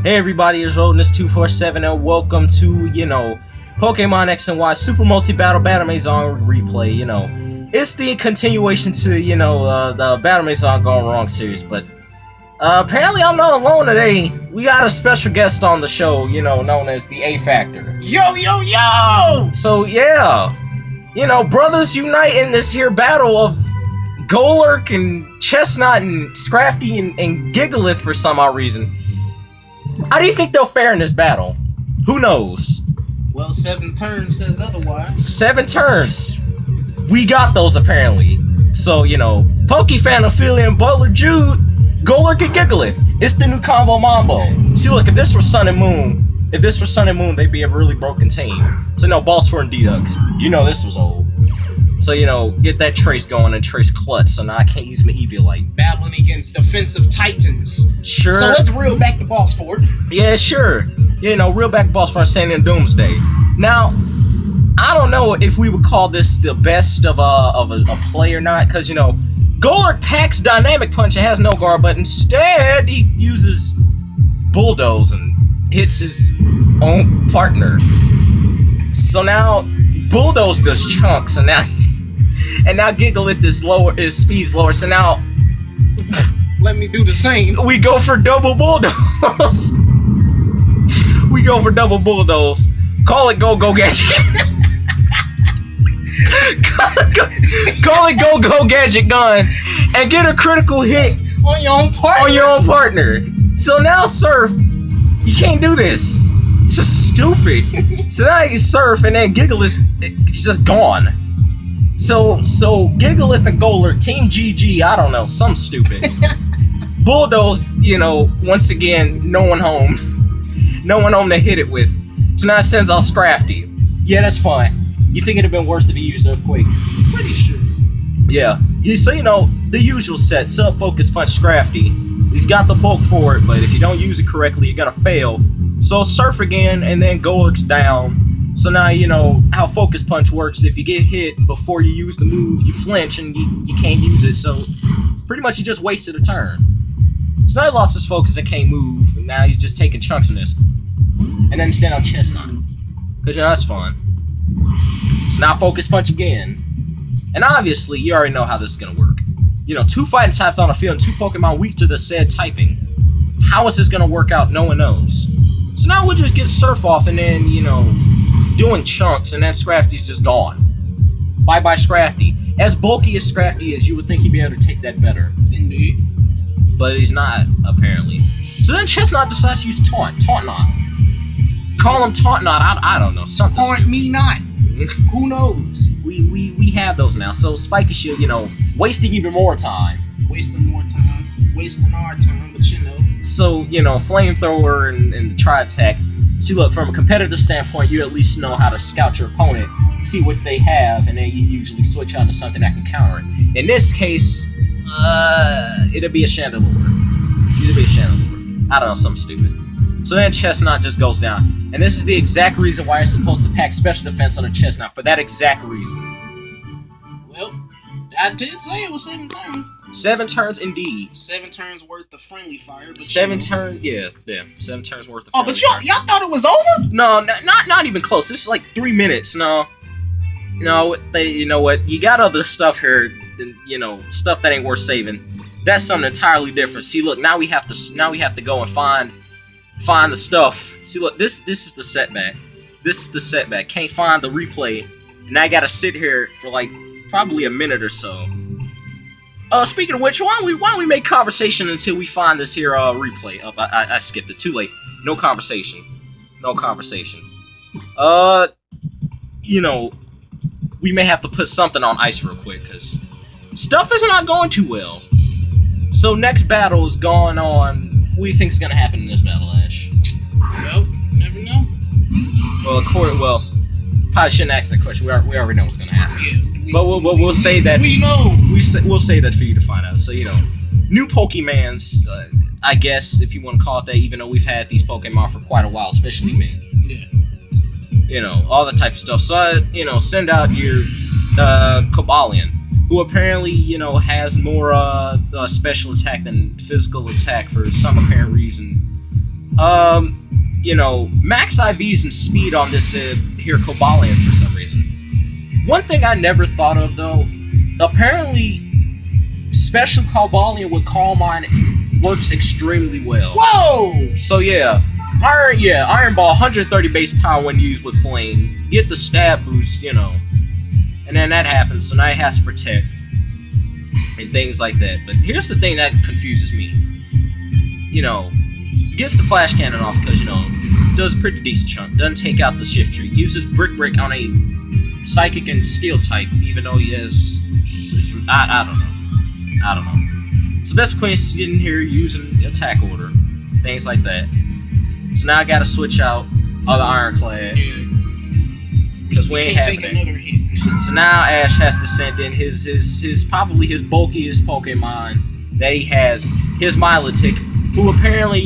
Hey everybody, it's Rodness2470 and welcome to, Pokemon X and Y Super Multi-Battle Maison replay, It's the continuation to, the Battle Maison Gone Wrong series, but apparently I'm not alone today. We got a special guest on the show, known as the A Factor. Yo, yo, yo! So, yeah, brothers unite in this here battle of Golurk and Chestnut and Scrafty and Gigalith for some odd reason. How do you think they'll fare in this battle? Who knows? Well, 7 turns says otherwise. 7 turns. We got those apparently. So, Pokefan, Ophelia, and Butler Jude, Golurk and Gigalith. It's the new combo mambo. See, look, if this were Sun and Moon, they'd be a really broken team. So, no, Balls for and Dedux. This was old. So, get that Trace going and Trace Klutz, so now I can't use my Eviolite. Battling against defensive titans. Sure. So let's reel back the Balls for it. Yeah, sure. Reel back Balls for Sandy and Doomsday. Now, I don't know if we would call this the best of a play or not, because, Golurk packs Dynamic Punch and has no guard, but instead he uses Bulldoze and hits his own partner. So now, Bulldoze does chunks, and now Gigalith is speed's lower, so now let me do the same. We go for double Bulldoze. Call it Go Gadget. Call it Go Gadget Gun and get a critical hit on your own partner. So now Surf, you can't do this. It's just stupid. So now you Surf and then Gigalith is just gone. So Gigalith and Golurk, Team GG, I don't know, some stupid. Bulldoze, once again, no one home to hit it with. So now it sends out Scrafty. Yeah, that's fine. You think it'd have been worse if he used Earthquake? Pretty sure. Yeah. So, the usual set, Sub, Focus, Punch, Scrafty. He's got the bulk for it, but if you don't use it correctly, you're gonna fail. So Surf again, and then Golurk's down. So now how Focus Punch works. If you get hit before you use the move, you flinch and you can't use it. So pretty much you just wasted a turn. So now he lost his focus and can't move. And now he's just taking chunks in this. And then send out Chestnut. Because that's fun. So now Focus Punch again. And obviously you already know how this is going to work. 2 fighting types on the field and 2 Pokemon weak to the said typing. How is this going to work out? No one knows. So now we'll just get Surf off and then, doing chunks, and then Scrafty's just gone. Bye-bye Scrafty. As bulky as Scrafty is, you would think he'd be able to take that better. Indeed. But he's not, apparently. So then Chestnut decides to use Taunt Knot. Call him Taunt Knot, I don't know, something Taunt stupid. me not. Who knows? We have those now. So Spiky Shield, wasting even more time. Wasting our time, but So, Flamethrower and the Tri-Attack. See, look, from a competitive standpoint, you at least know how to scout your opponent, see what they have, and then you usually switch out to something that can counter it. In this case, it'll be a Chandelure. I don't know, something stupid. So then Chestnut just goes down. And this is the exact reason why you're supposed to pack Special Defense on a Chestnut, for that exact reason. Well, I did say it was 7 turns. 7 turns indeed. 7 turns worth of friendly fire. But 7 turns, yeah, 7 turns worth of friendly but y'all thought it was over? No, not even close. This is like 3 minutes. No, you know what? You got other stuff here, stuff that ain't worth saving. That's something entirely different. See, look, now we have to go and find the stuff. See, look, this is the setback. This is the setback. Can't find the replay, and I gotta sit here for like probably a minute or so. Speaking of which, why don't we make conversation until we find this here replay? I skipped it. Too late. No conversation. We may have to put something on ice real quick, because stuff is not going too well. So next battle is going on. What do you think is going to happen in this battle, Ash? Well, never know. Well, probably shouldn't ask that question. We already know what's going to happen. Yeah. But we'll say that. We know. We'll say that for you to find out. So, new Pokemans, I guess, if you want to call it that, even though we've had these Pokemon for quite a while, especially me. Yeah. All that type of stuff. So, send out your Cobalion, who apparently, has more special attack than physical attack for some apparent reason. max IVs and speed on this here Cobalion for some reason. One thing I never thought of though, apparently special Cobalion with Calm Mind works extremely well. Whoa! So Iron Ball 130 base power when used with Flame. Get the stab boost, and then that happens, so now he has to protect and things like that. But here's the thing that confuses me. Gets the flash cannon off because, does a pretty decent chunk. Doesn't take out the shift tree. Uses Brick Break on a psychic and steel type, even though he has... I don't know. So Vespiquen's sitting here using attack order. Things like that. So now I gotta switch out other Ironclad. Yeah. Because we ain't having it. So now Ash has to send in his probably his bulkiest Pokemon that he has, his Milotic, who apparently,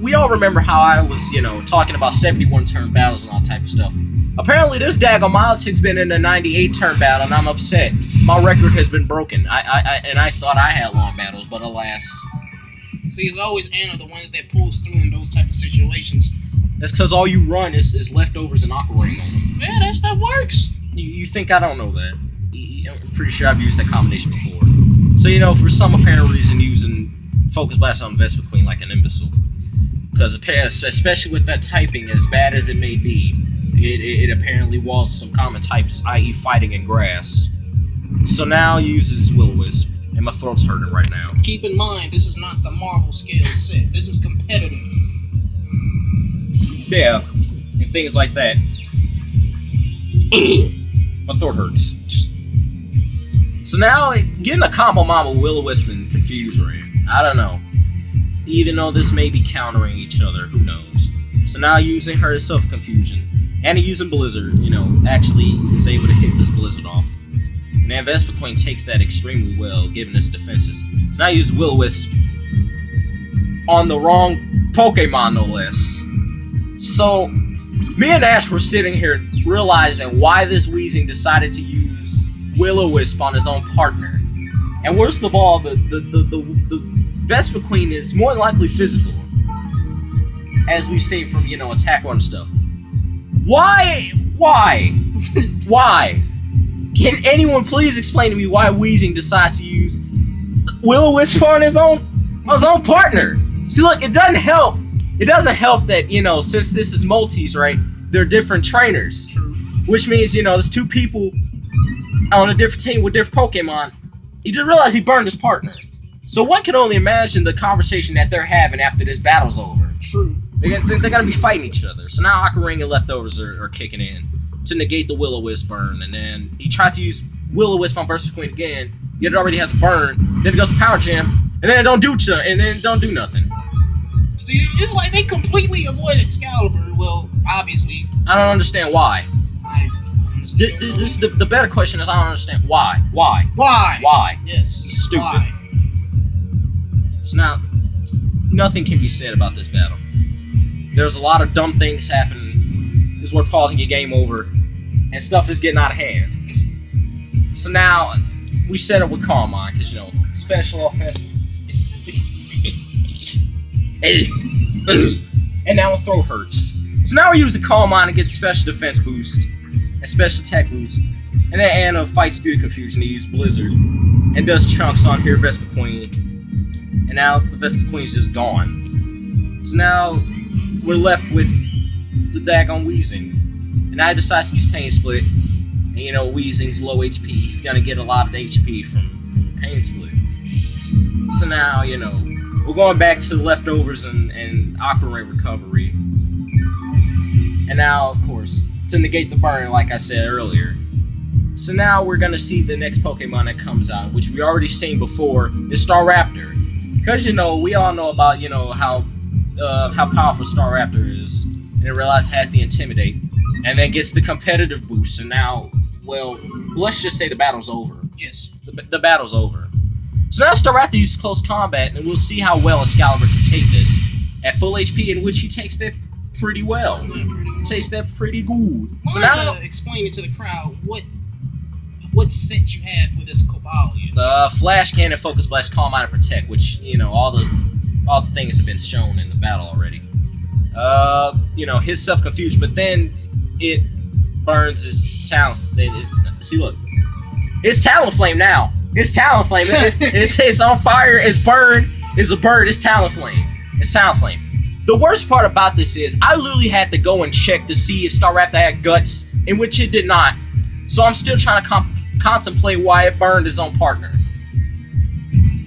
we all remember how I was, talking about 71 turn battles and all type of stuff. Apparently this daggone Milotic's been in a 98 turn battle and I'm upset. My record has been broken. I thought I had long battles, but alas. See, it's always Anna the ones that pulls through in those type of situations. That's because all you run is leftovers and Aqua Ring on them. Yeah, that stuff works. You think I don't know that? I'm pretty sure I've used that combination before. So, for some apparent reason, using Focus Blast on Vespiquen like an imbecile. Because especially with that typing, as bad as it may be, it apparently walls some common types, i.e. fighting and grass. So now uses Will-O-Wisp, and my throat's hurting right now. Keep in mind, this is not the Marvel scale set. This is competitive. Yeah, and things like that. My throat hurts. So now, getting a combo mom with Will-O-Wisp and Confusory, I don't know. Even though this may be countering each other, who knows. So now using her is Self-Confusion. And using Blizzard, actually is able to hit this Blizzard off. And then Vespiquen takes that extremely well, given its defenses. So now I use Will-O-Wisp on the wrong Pokemon, no less. So, me and Ash were sitting here realizing why this Weezing decided to use Will-O-Wisp on his own partner. And worst of all, the Vespiquen is more than likely physical. As we've seen from, attack and stuff. Why? Why? Can anyone please explain to me why Weezing decides to use Will-O-Wisp on his own partner? See, look, it doesn't help. It doesn't help that, since this is multis, right? They're different trainers. True. Which means, there's two people on a different team with different Pokemon. He didn't realize he burned his partner. So one can only imagine the conversation that they're having after this battle's over. True. They're gonna be fighting each other. So now Aqua Ring and Leftovers are kicking in to negate the Will-O-Wisp burn. And then he tries to use Will-O-Wisp on Vespiquen again, yet it already has a burn. Then it goes to Power Gem, and then it don't do nothing. See, it's like they completely avoid Excalibur. Well, obviously. I don't understand why. The better question is I don't understand why. Why? Yes. Stupid. Why? So now, nothing can be said about this battle. There's a lot of dumb things happening. This is where pausing your game over, and stuff is getting out of hand. So now, we set up with Calm Mind, because, special offense. And now my throat hurts. So now we're using Calm Mind to get special defense boost and special attack boost. And then Anna fights through the confusion to use Blizzard and does chunks on here Vespiquen. And now the Vespiquen's just gone. So now we're left with the daggone Weezing. And I decide to use Pain Split. And Weezing's low HP. He's gonna get a lot of HP from Pain Split. So now, we're going back to the Leftovers and Aqua Ring recovery. And now, of course, to negate the burn, like I said earlier. So now we're going to see the next Pokemon that comes out, which we already seen before, is Staraptor. Because, we all know about, how powerful Staraptor is. And it realizes it has the Intimidate. And then gets the competitive boost. And now, well, let's just say the battle's over. Yes. The battle's over. So now Staraptor uses close combat, and we'll see how well Excalibur can take this at full HP, in which he takes that pretty well. Takes that pretty good. So now, explain it to the crowd what set you have for this Cobalion. Flash Cannon, Focus Blast, Calm Mind, and Protect, which all the all the things have been shown in the battle already. You know, his self-confusion, but then it burns his talent. See, look, it's talent flame now. It's talent flame. It's on fire. It's burned. It's a bird. It's talent flame. It's talent flame. The worst part about this is I literally had to go and check to see if Staraptor had guts, in which it did not. So I'm still trying to contemplate why it burned his own partner.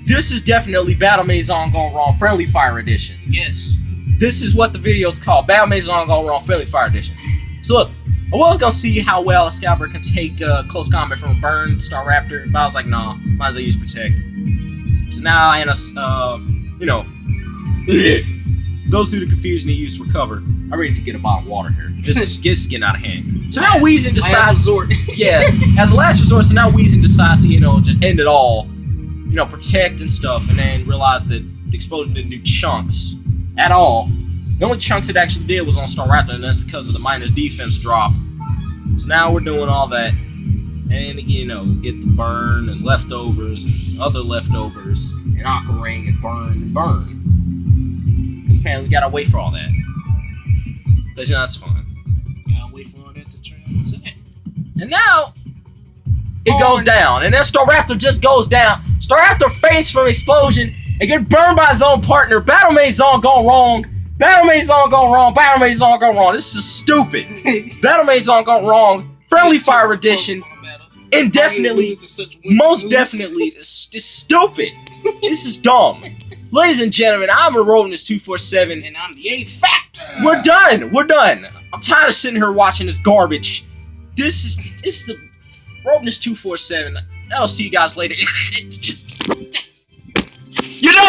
This is definitely Battle Maison Gone Wrong Friendly Fire Edition. Yes. This is what the video's called, Battle Maison Gone Wrong Friendly Fire Edition. So look, I was gonna see how well Excalibur can take close combat from a burned Staraptor, but I was like, nah, might as well use Protect. So now Anna's, you know, goes through the confusion he used to recover. I really need to get a bottle of water here. This is getting out of hand. So now Weezing decides, yeah, as a last resort. So now Weezing decides to, you know, just end it all, you know, protect and stuff, and then realize that the explosion didn't do chunks at all. The only chunks it actually did was on Staraptor, and that's because of the minus defense drop. So now we're doing all that, and you know, get the burn and leftovers and other leftovers, and Aqua Ring and burn and burn. Because apparently we gotta wait for all that. Because, you know, that's fun. Gotta wait for all that to transit. And now, it goes down. And then Staraptor just goes down. Staraptor faints from explosion and get burned by his own partner. Battle Maison gone wrong. Battle Maison gone wrong. Battle Maison gone wrong. This is stupid. Battle Maison gone wrong. Friendly Fire Edition. Indefinitely. Most definitely. It's stupid. This is dumb. Ladies and gentlemen, I'm Rodness 247, and I'm the A Factor. We're done. We're done. I'm tired of sitting here watching this garbage. This is the Rodness 247. I'll see you guys later. You know.